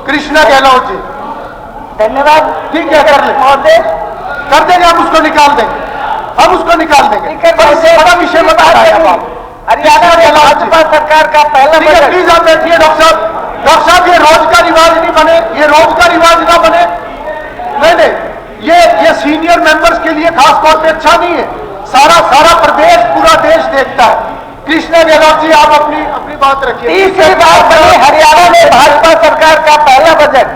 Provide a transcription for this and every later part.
कृष्णा गहलोत जी। धन्यवाद। ठीक है, कर ले, कर देंगे, हम उसको निकाल देंगे, हम उसको निकाल देंगे। बड़ा विषय बताया हरियाणा में भाजपा सरकार का पहला बजट। प्लीज आप बैठिए डॉक्टर साहब। डॉक्टर साहब, ये रोज का रिवाज नहीं बने, ये रोज का रिवाज ना बने। नहीं, ये सीनियर मेंबर्स के लिए खास तौर पे अच्छा नहीं है। सारा प्रदेश, पूरा देश देखता है। कृष्णा गहलोत जी, आप अपनी बात रखिए। तीसरी बात बनी हरियाणा में भाजपा सरकार का पहला बजट।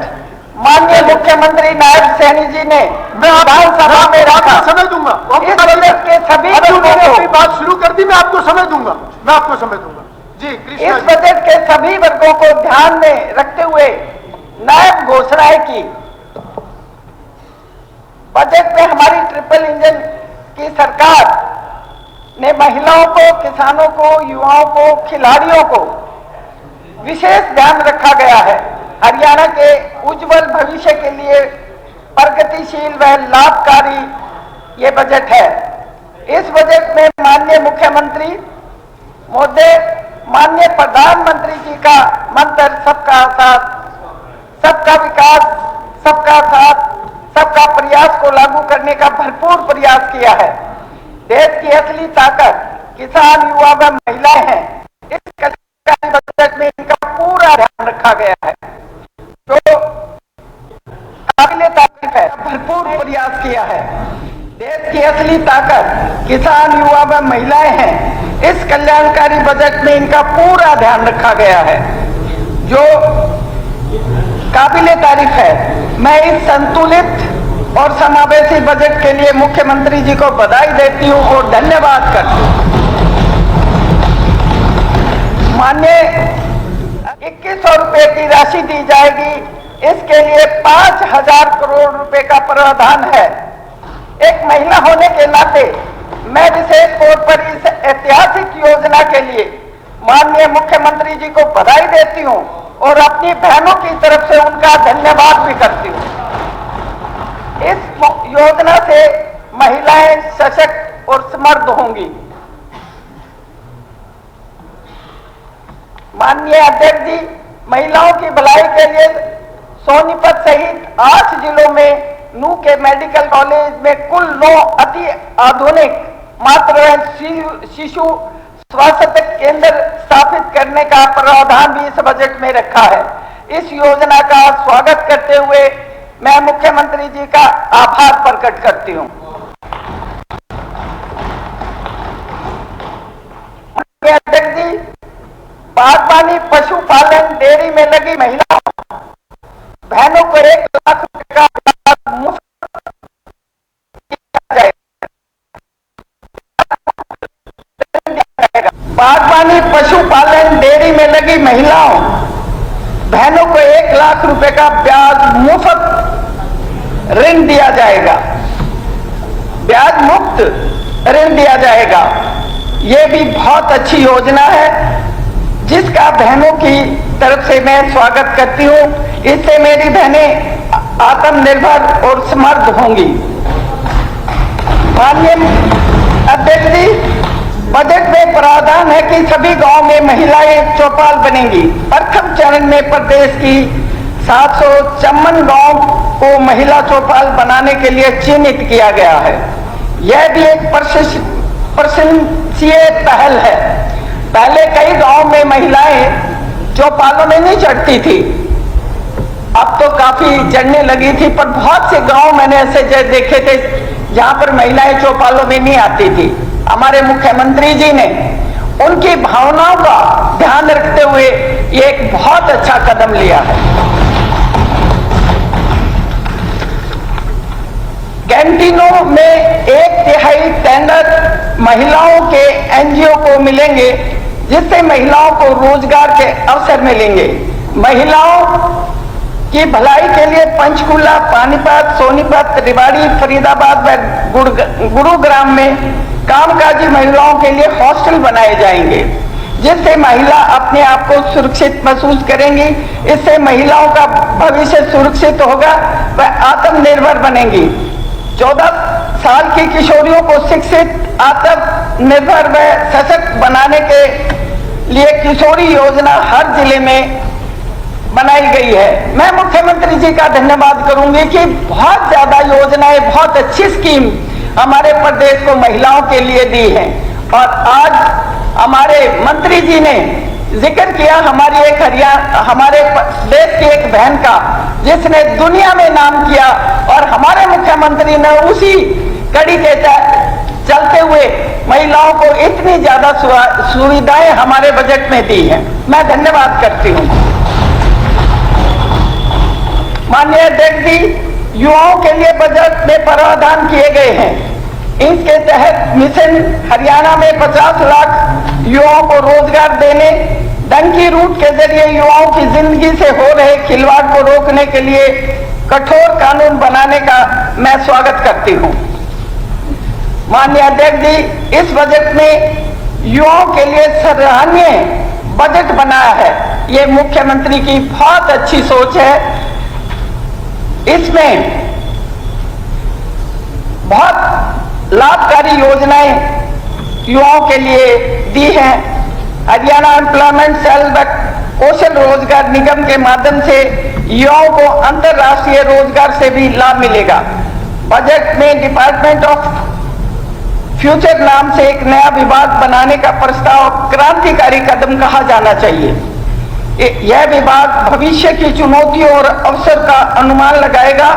माननीय मुख्यमंत्री नायब सैनी जी ने विधानसभा में रखा। समय दूंगा, इस बजट के सभी अपनी बात शुरू कर दी, मैं आपको समय दूंगा, मैं आपको समय दूंगा जी। कृष्णा इस बजट के सभी वर्गों को ध्यान में रखते हुए नायब घोषणाएं की। बजट में हमारी ट्रिपल इंजन की सरकार ने महिलाओं को, किसानों को, युवाओं को, खिलाड़ियों को विशेष ध्यान रखा गया है। हरियाणा के उज्जवल भविष्य के लिए प्रगतिशील व लाभकारी ये बजट है। इस बजट में माननीय मुख्यमंत्री महोदय, माननीय प्रधानमंत्री जी का मंत्र सबका साथ, सबका विकास, सबका साथ, सबका प्रयास को लागू करने का भरपूर प्रयास किया है। देश की असली ताकत किसान, युवा व महिलाएं हैं। इस कल्याणकारी बजट में इनका पूरा ध्यान रखा गया है, जो काबिले तारीफ है। भरपूर प्रयास किया है। देश की असली ताकत किसान, युवा व महिलाएं हैं। इस कल्याणकारी बजट में इनका पूरा ध्यान रखा गया है, जो काबिले तारीफ है। मैं इस संतुलित और समावेशी बजट के लिए मुख्यमंत्री जी को बधाई देती हूं और धन्यवाद करती हूं। माननीय 2100 रुपए की राशि दी जाएगी। इसके लिए 5000 करोड़ रुपए का प्रावधान है। एक महिला होने के नाते मैं विशेष तौर पर इस ऐतिहासिक योजना के लिए माननीय मुख्यमंत्री जी को बधाई देती हूं और अपनी बहनों की तरफ से उनका धन्यवाद भी करती हूं। इस योजना से महिलाएं सशक्त और समर्थ होंगी। माननीय अध्यक्ष जी, महिलाओं की भलाई के लिए सोनीपत सहित 8 जिलों में नू के मेडिकल कॉलेज में कुल 9 अति आधुनिक मातृ शिशु स्वास्थ्य केंद्र स्थापित करने का प्रावधान भी इस बजट में रखा है। इस योजना का स्वागत करते हुए मैं मुख्यमंत्री जी का आभार प्रकट करती हूं। अध्यक्ष जी, बागवानी, पशुपालन, डेयरी में लगी महिलाओं बहनों को 1 लाख रुपए का मुफ्त दिया जाएगा। बागवानी, पशुपालन, डेयरी में लगी महिलाओं बहनों को 1 लाख रुपए का ब्याज मुफ्त ऋण दिया जाएगा। ब्याज मुक्त ऋण दिया जाएगा। ये भी बहुत अच्छी योजना है, जिसका बहनों की तरफ से मैं स्वागत करती हूँ। इससे मेरी बहनें आत्मनिर्भर और समर्थ होंगी। माननीय अध्यक्ष जी, बजट में प्रावधान है कि सभी गांव में महिलाएं चौपाल बनेंगी। प्रथम चरण में प्रदेश की 754 गांव को महिला चौपाल बनाने के लिए चिन्हित किया गया है। यह भी एक प्रशंसनीय पहल है। पहले कई गांव में महिलाएं चौपालों में नहीं चढ़ती थी, अब तो काफी चढ़ने लगी थी, पर बहुत से गांव मैंने ऐसे देखे थे जहां पर महिलाएं चौपालों में नहीं आती थी। हमारे मुख्यमंत्री जी ने उनकी भावनाओं का ध्यान रखते हुए ये एक बहुत अच्छा कदम लिया है। कैंटीनों में 1/3 टेंडर महिलाओं के एनजीओ को मिलेंगे, जिससे महिलाओं को रोजगार के अवसर मिलेंगे। महिलाओं की भलाई के लिए पंचकुला, पानीपत, सोनीपत, रेवाड़ी, फरीदाबाद व गुरुग्राम में कामकाजी महिलाओं के लिए हॉस्टल बनाए जाएंगे, जिससे महिला अपने आप को सुरक्षित महसूस करेंगी। इससे महिलाओं का भविष्य सुरक्षित होगा, वह आत्मनिर्भर बनेंगी। 14 साल की किशोरियों को शिक्षित, आत्मनिर्भर व सशक्त बनाने के लिए किशोरी योजना हर जिले में बनाई गई है। मैं मुख्यमंत्री जी का धन्यवाद करूंगी कि बहुत ज्यादा योजनाएं, बहुत अच्छी स्कीम हमारे प्रदेश को महिलाओं के लिए दी है। और आज हमारे मंत्री जी ने जिक्र किया हमारे देश की एक बहन का, जिसने दुनिया में नाम किया, और हमारे मुख्यमंत्री ने उसी कड़ी के चलते हुए महिलाओं को इतनी ज्यादा सुविधाएं हमारे बजट में दी हैं। मैं धन्यवाद करती हूं। माननीय अध्यक्ष जी, युवाओं के लिए बजट में प्रावधान किए गए हैं। इसके तहत मिशन हरियाणा में 50 लाख युवाओं को रोजगार देने, डंकी रूट के जरिए युवाओं की जिंदगी से हो रहे खिलवाड़ को रोकने के लिए कठोर कानून बनाने का मैं स्वागत करती हूं। माननीय अध्यक्ष जी, इस बजट में युवाओं के लिए सराहनीय बजट बनाया है। ये मुख्यमंत्री की बहुत अच्छी सोच है। इसमें बहुत लाभकारी योजनाएं युवाओं के लिए दी हैं। हरियाणा एम्प्लॉयमेंट सेल व कौशल रोजगार निगम के माध्यम से युवाओं को अंतर्राष्ट्रीय रोजगार से भी लाभ मिलेगा। बजट में डिपार्टमेंट ऑफ फ्यूचर नाम से एक नया विभाग बनाने का प्रस्ताव क्रांतिकारी कदम कहा जाना चाहिए। यह विभाग भविष्य की चुनौतियों और अवसर का अनुमान लगाएगा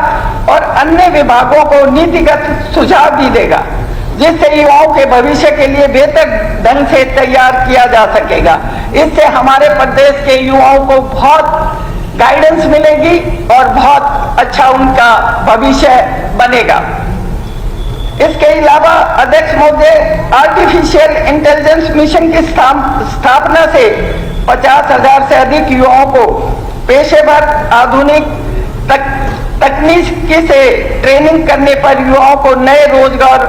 और अन्य विभागों को नीतिगत सुझाव भी देगा, जिससे युवाओं के भविष्य के लिए बेहतर ढंग से तैयार किया जा सकेगा। इससे हमारे प्रदेश के युवाओं को बहुत गाइडेंस मिलेगी और बहुत अच्छा उनका भविष्य बनेगा। इसके अलावा अध्यक्ष महोदय, आर्टिफिशियल इंटेलिजेंस मिशन की स्थापना से 50,000 से अधिक युवाओं को पेशेवर आधुनिक तकनीक से ट्रेनिंग करने पर युवाओं को नए रोजगार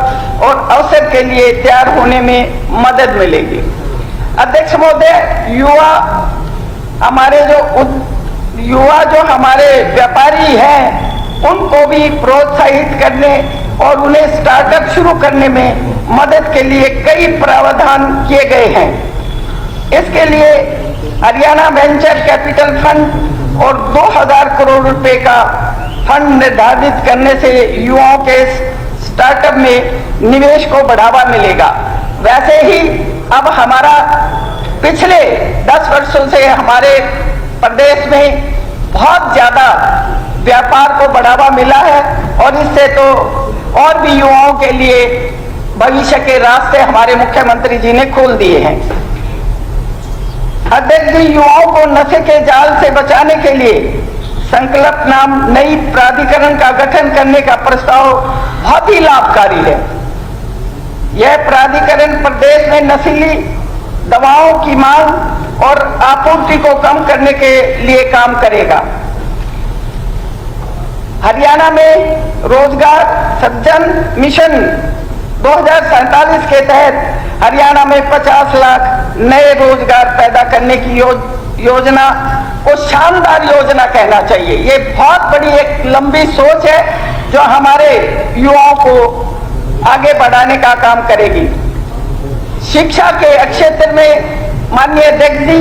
और अवसर के लिए तैयार होने में मदद मिलेगी। अध्यक्ष महोदय, युवा जो हमारे व्यापारी हैं, उनको भी प्रोत्साहित करने और उन्हें स्टार्टअप शुरू करने में मदद के लिए कई प्रावधान किए गए हैं। इसके लिए हरियाणा वेंचर कैपिटल फंड और 2000 करोड़ रुपए का फंड निर्धारित करने से युवाओं के स्टार्टअप में निवेश को बढ़ावा मिलेगा। वैसे ही अब हमारा पिछले 10 वर्षों से हमारे प्रदेश में बहुत ज्यादा व्यापार को बढ़ावा मिला है और इससे तो और भी युवाओं के लिए भविष्य के रास्ते हमारे मुख्यमंत्री जी ने खोल दिए हैं। अध्यक्ष जी, युवाओं को नशे के जाल से बचाने के लिए संकल्प नाम नई प्राधिकरण का गठन करने का प्रस्ताव बहुत ही लाभकारी है। यह प्राधिकरण प्रदेश में नशीली दवाओं की मांग और आपूर्ति को कम करने के लिए काम करेगा। हरियाणा में रोजगार सृजन मिशन 2047 के तहत हरियाणा में 50 लाख नए रोजगार पैदा करने की योजना को शानदार योजना कहना चाहिए। ये बहुत बड़ी एक लंबी सोच है जो हमारे युवाओं को आगे बढ़ाने का काम करेगी। शिक्षा के क्षेत्र में माननीय अध्यक्ष जी,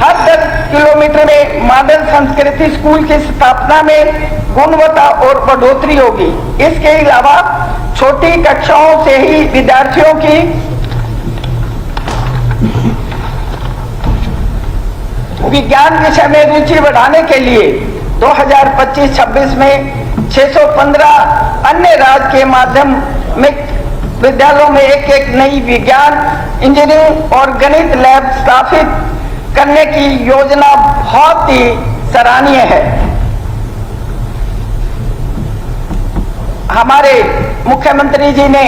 हर 10 किलोमीटर में मॉडल संस्कृति स्कूल की स्थापना में गुणवत्ता और बढ़ोतरी होगी। इसके अलावा छोटी कक्षाओं से ही विद्यार्थियों की विज्ञान विषय में रुचि बढ़ाने के लिए 2025-26 में 615 अन्य राज्य के माध्यमिक विद्यालयों में एक नई विज्ञान, इंजीनियरिंग और गणित लैब स्थापित करने की योजना बहुत ही सराहनीय है। हमारे मुख्यमंत्री जी ने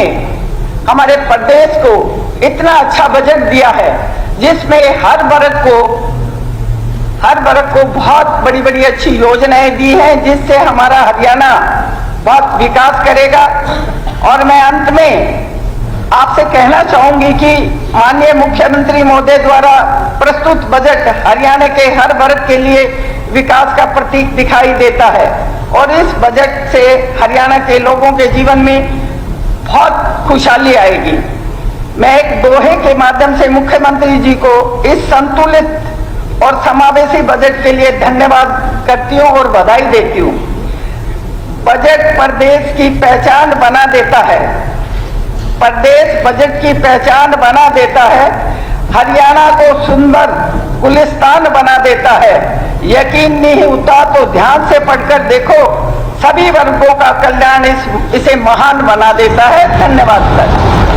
हमारे प्रदेश को इतना अच्छा बजट दिया है जिसमें हर वर्ग को बहुत बड़ी बड़ी अच्छी योजनाएं दी हैं, जिससे हमारा हरियाणा बहुत विकास करेगा। और मैं अंत में आपसे कहना चाहूंगी कि माननीय मुख्यमंत्री महोदय द्वारा प्रस्तुत बजट हरियाणा के हर वर्ग के लिए विकास का प्रतीक दिखाई देता है और इस बजट से हरियाणा के लोगों के जीवन में बहुत खुशहाली आएगी। मैं एक दोहे के माध्यम से मुख्यमंत्री जी को इस संतुलित और समावेशी बजट के लिए धन्यवाद करती हूं और बधाई देती हूं। बजट प्रदेश की पहचान बना देता है, प्रदेश बजट की पहचान बना देता है, हरियाणा को सुंदर गुलिस्तान बना देता है। यकीन नहीं होता तो ध्यान से पढ़कर देखो, सभी वर्गों का कल्याण इसे महान बना देता है। धन्यवाद सर।